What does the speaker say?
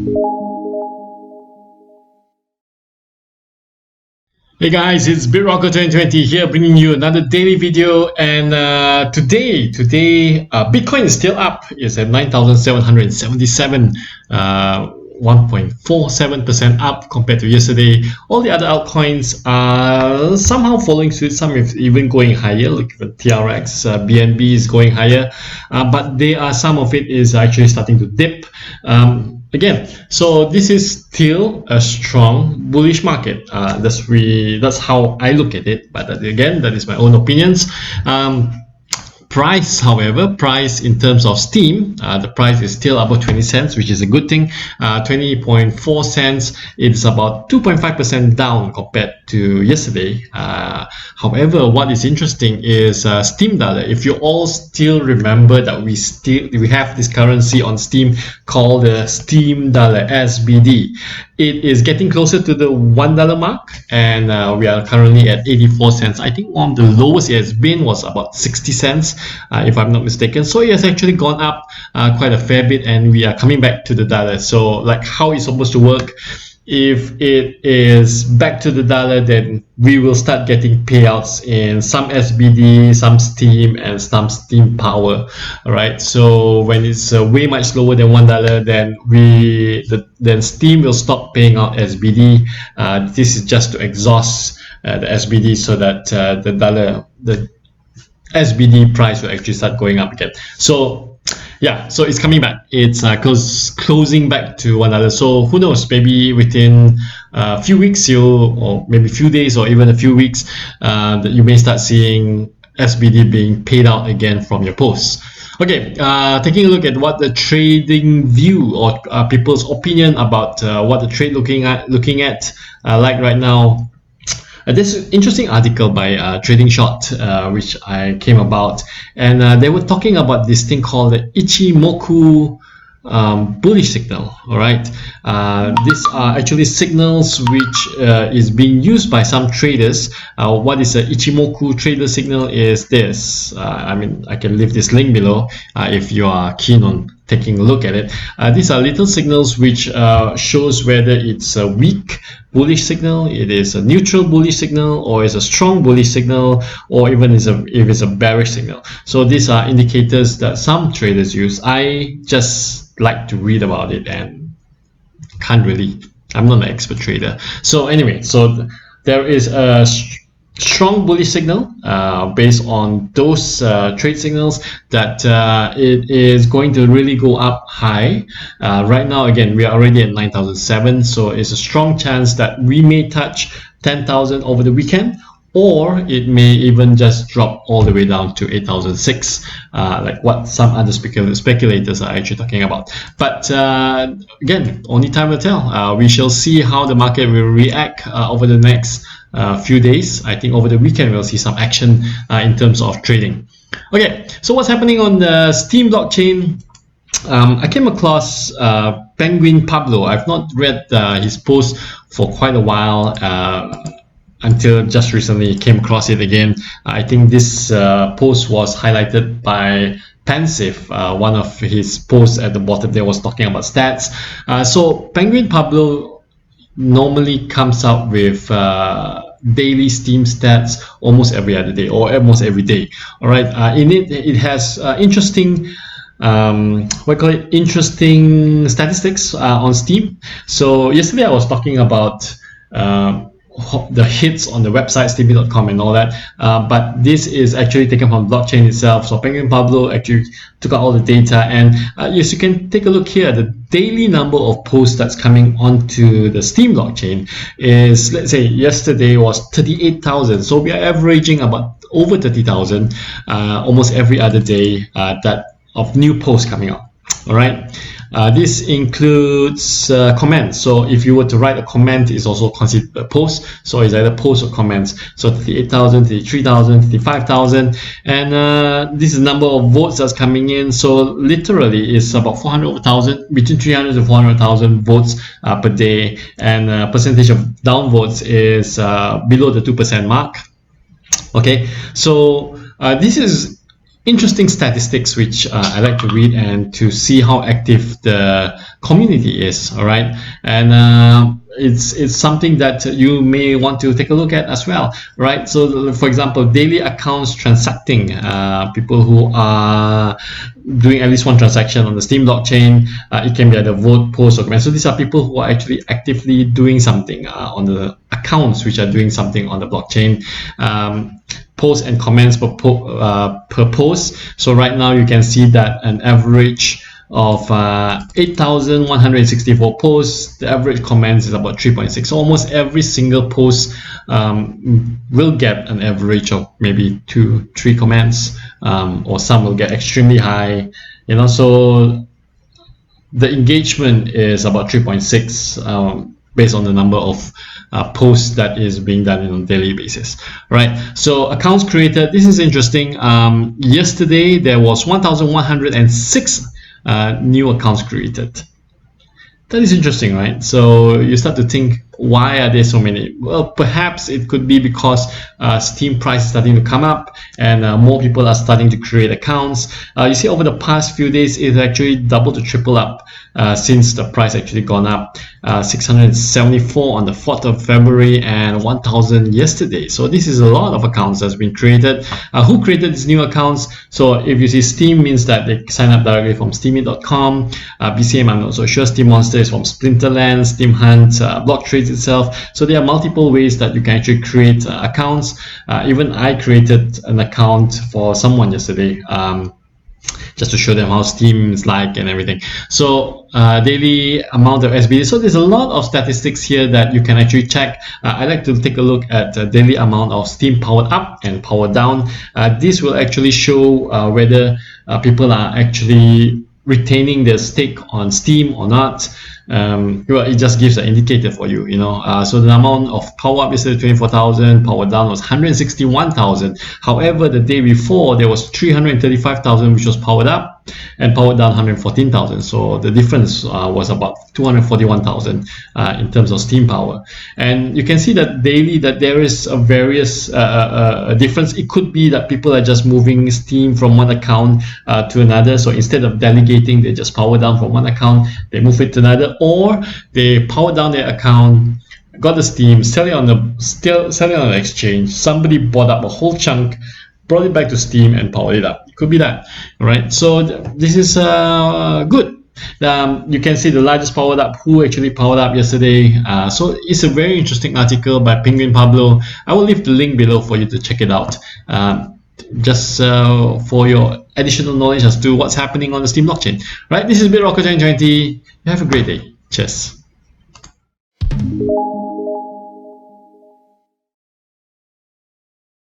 Hey guys, it's BitRocker 2020 here, bringing you another daily video. And today, Bitcoin is still up. It's at 9,777, 1.47% up compared to yesterday. All the other altcoins are somehow following suit. Some is even going higher. Look at TRX, BNB is going higher, but some of it is actually starting to dip. Again, so this is still a strong bullish market. That's how I look at it. But again, that is my own opinions. Price, however, in terms of Steem, the price is still above 20 cents, which is a good thing. 20.4 cents. It's about 2.5% down compared to yesterday. However, what is interesting is Steem dollar. If you all still remember that we have this currency on Steem called the Steem dollar (SBD). It is getting closer to the $1 mark, and we are currently at 84 cents. I think one of the lowest it has been was about 60 cents, if I'm not mistaken. So it has actually gone up quite a fair bit, and we are coming back to the dollar. So like how it's supposed to work, if it is back to the dollar, then we will start getting payouts in some SBD, some Steem, and some Steem Power. All right. So when it's way much lower than $1, then Steem will stop paying out SBD. This is just to exhaust the SBD so that the SBD price will actually start going up again. So yeah, so it's coming back. It's closing back to $1. So who knows? Maybe within a few weeks, or maybe a few days, or even a few weeks, that you may start seeing SBD being paid out again from your posts. Okay, taking a look at what the Tradingview or people's opinion about what the trade looking at like right now. This interesting article by Trading Short, which I came about, and they were talking about this thing called the Ichimoku bullish signal. All right, these are actually signals which is being used by some traders. What is an Ichimoku trader signal is this. I mean, I can leave this link below if you are keen on taking a look at it. These are little signals which shows whether it's a weak bullish signal, it is a neutral bullish signal, or is a strong bullish signal, or even if it's a bearish signal. So these are indicators that some traders use. I just like to read about it and I'm not an expert trader. So anyway, so there is a strong bullish signal based on those trade signals that it is going to really go up high. Right now, again, we are already at 9,007, so it's a strong chance that we may touch 10,000 over the weekend, or it may even just drop all the way down to 8,006, like what some other speculators are actually talking about. But again, only time will tell. We shall see how the market will react over the next few days. I think over the weekend we'll see some action in terms of trading. Okay, so what's happening on the Steem blockchain? I came across Penguin Pablo. I've not read his post for quite a while, until just recently came across it again. I think this post was highlighted by Pensive. One of his posts at the bottom there was talking about stats. So Penguin Pablo normally comes out with daily Steem stats almost every other day or almost every day. All right, in it has interesting interesting statistics on Steem. So yesterday I was talking about the hits on the website steem.com and all that, but this is actually taken from blockchain itself. So Penguin Pablo actually took out all the data, and yes, you can take a look here. The daily number of posts that's coming onto the Steem blockchain is, let's say yesterday was 38,000, so we are averaging about over 30,000 almost every other day that of new posts coming out. All right. This includes comments. So if you were to write a comment, it's also considered a post. So it's either post or comments. So 38,000, 33,000, 35,000, and this is the number of votes that's coming in. So literally, it's about 400,000, between 300 to 400,000 votes per day, and percentage of downvotes is below the 2% mark. Okay, so this is interesting statistics which I like to read and to see how active the community is. All right, and it's something that you may want to take a look at as well, right? So for example, daily accounts transacting, people who are doing at least one transaction on the Steem blockchain. It can be either vote, post, or comment. So these are people who are actually actively doing something on the accounts which are doing something on the blockchain. Posts and comments per post. So right now you can see that an average of 8,164 posts. The average comments is about 3.6. So almost every single post will get an average of maybe 2-3 comments, or some will get extremely high. So the engagement is about 3.6 based on the number of posts that is being done on a daily basis, right? So accounts created, this is interesting. Yesterday there was 1,106 new accounts created. That is interesting, right? So you start to think, why are there so many? Well, perhaps it could be because Steem price is starting to come up, and more people are starting to create accounts. You see, over the past few days, it's actually doubled to triple up since the price actually gone up. 674 on the 4th of February and 1,000 yesterday. So this is a lot of accounts that's been created. Who created these new accounts? So if you see Steem, means that they sign up directly from steemit.com. BCM, I'm not so sure. Steem Monster is from Splinterland, Steem Hunt, Block Trades itself. So there are multiple ways that you can actually create accounts. Even I created an account for someone yesterday, just to show them how Steem is like and everything. So daily amount of SBD. So there's a lot of statistics here that you can actually check. I like to take a look at the daily amount of Steem powered up and powered down. This will actually show whether people are actually retaining their stake on Steem or not. Well, it just gives an indicator for you, so the amount of power up yesterday 24,000, power down was 161,000. However, the day before there was 335,000 which was powered up, and powered down 114,000. So the difference was about 241,000 in terms of Steem power. And you can see that daily that there is a various difference. It could be that people are just moving Steem from one account to another. So instead of delegating, they just power down from one account, they move it to another, or they power down their account, got the Steem, sell it on the exchange. Somebody bought up a whole chunk, brought it back to Steem and powered it up. It could be that, right? So this is good. You can see the largest powered up, who actually powered up yesterday. So it's a very interesting article by Penguin Pablo. I will leave the link below for you to check it out, just for your additional knowledge as to what's happening on the Steem blockchain. Right? This is BitRocker 2020. You have a great day. Cheers.